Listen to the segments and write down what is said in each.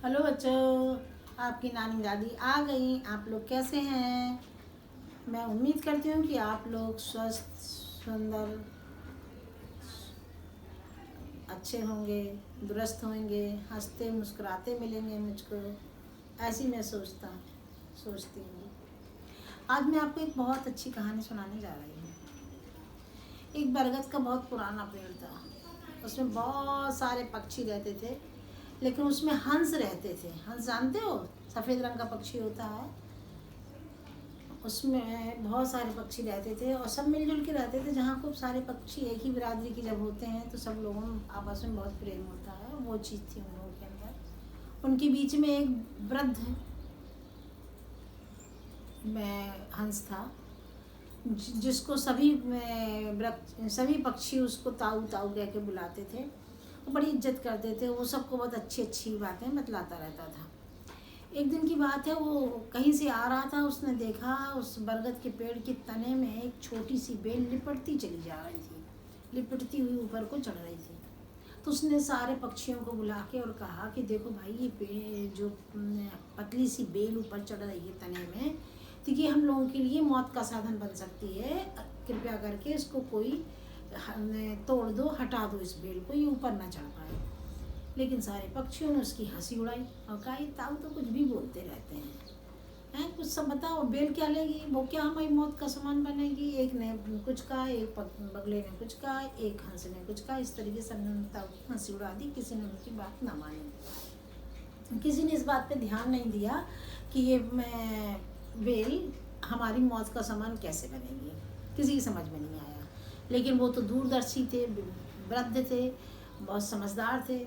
Hello बच्चों, आपकी नानी दादी आ गई। आप लोग कैसे हैं? मैं उम्मीद करती हूँ कि आप लोग स्वस्थ, सुंदर, अच्छे होंगे, दुरुस्त होंगे, हंसते मुस्कुराते मिलेंगे मुझको। ऐसी मैं सोचती हूँ। आज मैं आपको एक बहुत अच्छी कहानी सुनाने जा रही हूँ। एक बरगद का बहुत पुराना पेड़ था। उसमें बहुत सारे पक्षी रहते थे, लेकिन उसमें हंस रहते थे। हंस जानते हो? सफ़ेद रंग का पक्षी होता है। उसमें बहुत सारे पक्षी रहते थे और सब मिलजुल के रहते थे। जहाँ खूब सारे पक्षी एक ही बिरादरी के जब होते हैं तो सब लोगों में आपस में बहुत प्रेम होता है। वो चीज़ थी उन लोगों के अंदर। उनके बीच में एक वृद्ध में हंस था, जिसको सभी पक्षी उसको ताऊ ताऊ कह के बुलाते थे। वो बड़ी इज्जत करते थे। वो सबको बहुत अच्छी अच्छी बातें बतलाता रहता था। एक दिन की बात है, वो कहीं से आ रहा था। उसने देखा उस बरगद के पेड़ के तने में एक छोटी सी बेल लिपटती चली जा रही थी, लिपटती हुई ऊपर को चढ़ रही थी। तो उसने सारे पक्षियों को बुला के और कहा कि देखो भाई, ये पेड़ जो पतली सी बेल ऊपर चढ़ रही है तने में, तो ये हम लोगों के लिए मौत का साधन बन सकती है। कृपया करके इसको कोई तोड़ दो, हटा दो इस बेल को, ये ऊपर ना चढ़ पाए। लेकिन सारे पक्षियों ने उसकी हंसी उड़ाई और कहा, ये ताऊ तो कुछ भी बोलते रहते हैं, कुछ सब बताओ, बेल क्या लेगी, वो क्या हमारी मौत का सामान बनेगी। एक ने कुछ कहा, एक बगले ने कुछ कहा, एक हंस ने कुछ कहा। इस तरीके से ताऊ की हंसी उड़ा दी। किसी ने उनकी बात ना मानी। किसी ने इस बात पे ध्यान नहीं दिया कि ये बेल हमारी मौत का सामान कैसे बनेगी। किसी की समझ में नहीं आया। लेकिन वो तो दूरदर्शी थे, वृद्ध थे, बहुत समझदार थे।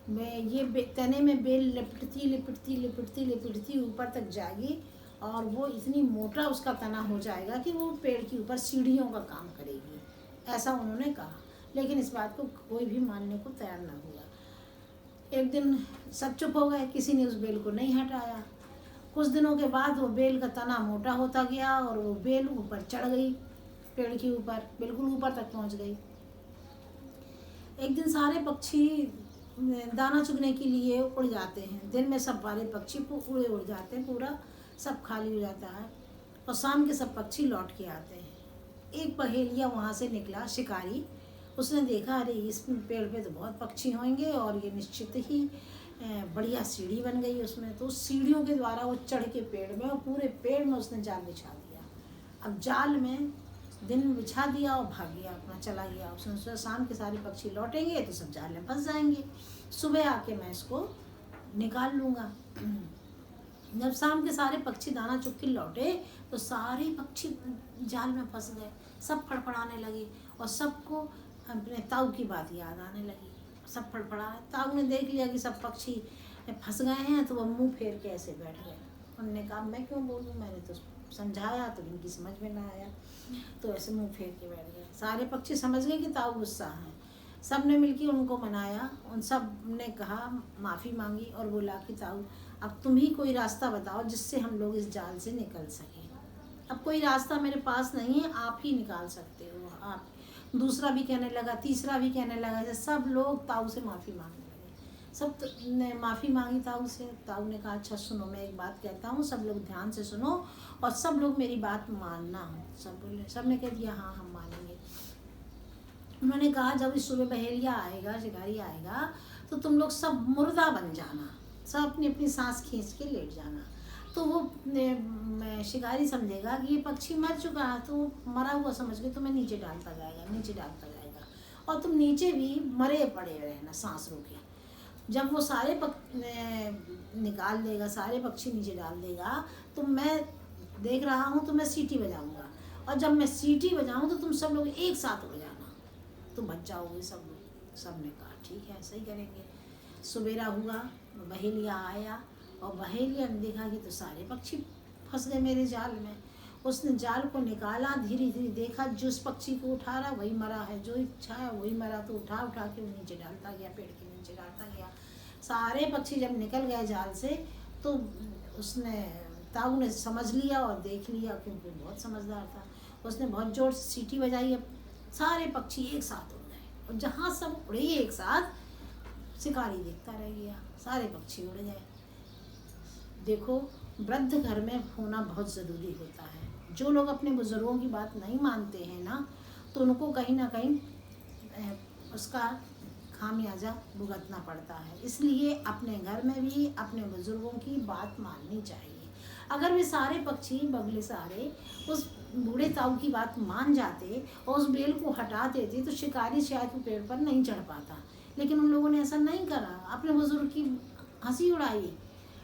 ये तने में बेल लिपटती लिपटती लिपटती लिपटती ऊपर तक जाएगी और वो इतनी मोटा उसका तना हो जाएगा कि वो पेड़ के ऊपर सीढ़ियों का काम करेगी। ऐसा उन्होंने कहा। लेकिन इस बात को कोई भी मानने को तैयार ना हुआ। एक दिन सब चुप हो गए, किसी ने उस बेल को नहीं हटाया। कुछ दिनों के बाद वो बेल का तना मोटा होता गया और वो बेल ऊपर चढ़ गई, पेड़ के ऊपर बिल्कुल ऊपर तक पहुंच गई। एक दिन सारे पक्षी दाना चुगने के लिए उड़ जाते हैं। दिन में सब वाले पक्षी उड़ जाते हैं, पूरा सब खाली हो जाता है और शाम के सब पक्षी लौट के आते हैं। एक पहेलिया वहाँ से निकला, शिकारी। उसने देखा, अरे इस पेड़ पे तो बहुत पक्षी होंगे और ये निश्चित ही बढ़िया सीढ़ी बन गई उसमें। तो उस सीढ़ियों के द्वारा वो चढ़ के पेड़ में और पूरे पेड़ में उसने जाल बिछा दिया। अब जाल में दिन बिछा दिया और भाग गया, अपना चला गया। उसने सोचा शाम के सारे पक्षी लौटेंगे तो सब जाल में फंस जाएंगे, सुबह आके मैं इसको निकाल लूँगा। जब शाम के सारे पक्षी दाना चुग के लौटे तो सारे पक्षी जाल में फंस गए। सब फड़फड़ाने लगे और सबको अपने ताऊ की बात याद आने लगी। सब फड़फड़ा। ताऊ ने देख लिया कि सब पक्षी फंस गए हैं तो वह मुंह फेर के ऐसे बैठ गए। उन्होंने कहा, मैं क्यों बोलूँ, मैंने तो समझाया तो इनकी समझ में ना आया। तो ऐसे मुंह फेर के बैठ गए। सारे पक्षी समझ गए कि ताऊ गुस्सा है। सब ने मिलकर उनको मनाया। उन सब ने कहा, माफ़ी मांगी और बोला कि ताऊ, अब तुम ही कोई रास्ता बताओ जिससे हम लोग इस जाल से निकल सकें। अब कोई रास्ता मेरे पास नहीं है, आप ही निकाल सकते हो। आप। दूसरा भी कहने लगा, तीसरा भी कहने लगा। जैसे सब लोग ताऊ से माफ़ी मांगने लगे। सब ने माफ़ी मांगी ताऊ से। ताऊ ने कहा, अच्छा सुनो, मैं एक बात कहता हूँ, सब लोग ध्यान से सुनो और सब लोग मेरी बात मानना। सब ने कह दिया, हाँ हम मानेंगे। उन्होंने कहा, जब इस सुबह बहेलिया आएगा, शिकारी आएगा, तो तुम लोग सब मुर्दा बन जाना, सब अपनी अपनी सांस खींच के लेट जाना। तो वो शिकारी समझेगा कि ये पक्षी मर चुका है, तो मरा हुआ समझ के तुम्हें नीचे डालता जाएगा, नीचे डालता जाएगा और तुम नीचे भी मरे पड़े रहना सांस रोके। जब वो सारे निकाल देगा, सारे पक्षी नीचे डाल देगा, तो मैं देख रहा हूँ, तो मैं सीटी बजाऊँगा और जब मैं सीटी बजाऊँ तो तुम सब लोग एक साथ उड़ जाना, तो बच जाओगे सब लोग। सब ने कहा, ठीक है, ऐसा ही करेंगे। सवेरा हुआ, बहेलिया आया और बहेलिया ने देखा कि तो सारे पक्षी फंस गए मेरे जाल में। उसने जाल को निकाला, धीरे धीरे देखा, जिस पक्षी को उठा रहा वही मरा है, जो इच्छा है वही मरा। तो उठा उठा के नीचे डालता गया, पेड़ के नीचे डालता गया। सारे पक्षी जब निकल गए जाल से तो उसने ताऊ ने समझ लिया और देख लिया, क्योंकि बहुत समझदार था। उसने बहुत जोर से सीटी बजाई। अब सारे पक्षी एक साथ उड़ गए और जहाँ सब उड़े एक साथ, शिकारी देखता रह गया, सारे पक्षी उड़ गए। देखो, वृद्ध घर में होना बहुत ज़रूरी होता है। जो लोग अपने बुज़ुर्गों की बात नहीं मानते हैं ना, तो उनको कहीं ना कहीं उसका खामियाजा भुगतना पड़ता है। इसलिए अपने घर में भी अपने बुज़ुर्गों की बात माननी चाहिए। अगर वे सारे पक्षी बगले सारे उस बूढ़े ताऊ की बात मान जाते और उस बेल को हटा देते, तो शिकारी शायद वो पेड़ पर नहीं चढ़ पाता। लेकिन उन लोगों ने ऐसा नहीं करा, अपने बुजुर्ग की हंसी उड़ाई,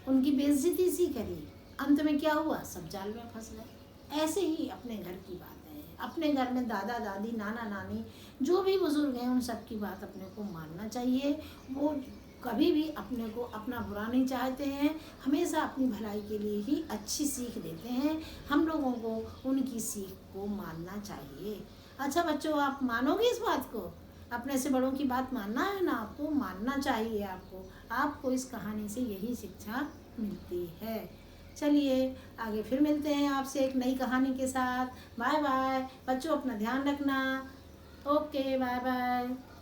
उनकी बेइज्जती सी करी। अंत में क्या हुआ, सब जाल में फंस गए। ऐसे ही अपने घर की बातें हैं। अपने घर में दादा दादी, नाना नानी, जो भी बुजुर्ग हैं, उन सब की बात अपने को मानना चाहिए। वो कभी भी अपने को अपना बुरा नहीं चाहते हैं, हमेशा अपनी भलाई के लिए ही अच्छी सीख देते हैं। हम लोगों को उनकी सीख को मानना चाहिए। अच्छा बच्चों, आप मानोगे इस बात को? अपने से बड़ों की बात मानना है ना, आपको मानना चाहिए। आपको इस कहानी से यही शिक्षा मिलती है। चलिए आगे फिर मिलते हैं आपसे एक नई कहानी के साथ। बाय बाय बच्चों, अपना ध्यान रखना। Okay, bye bye.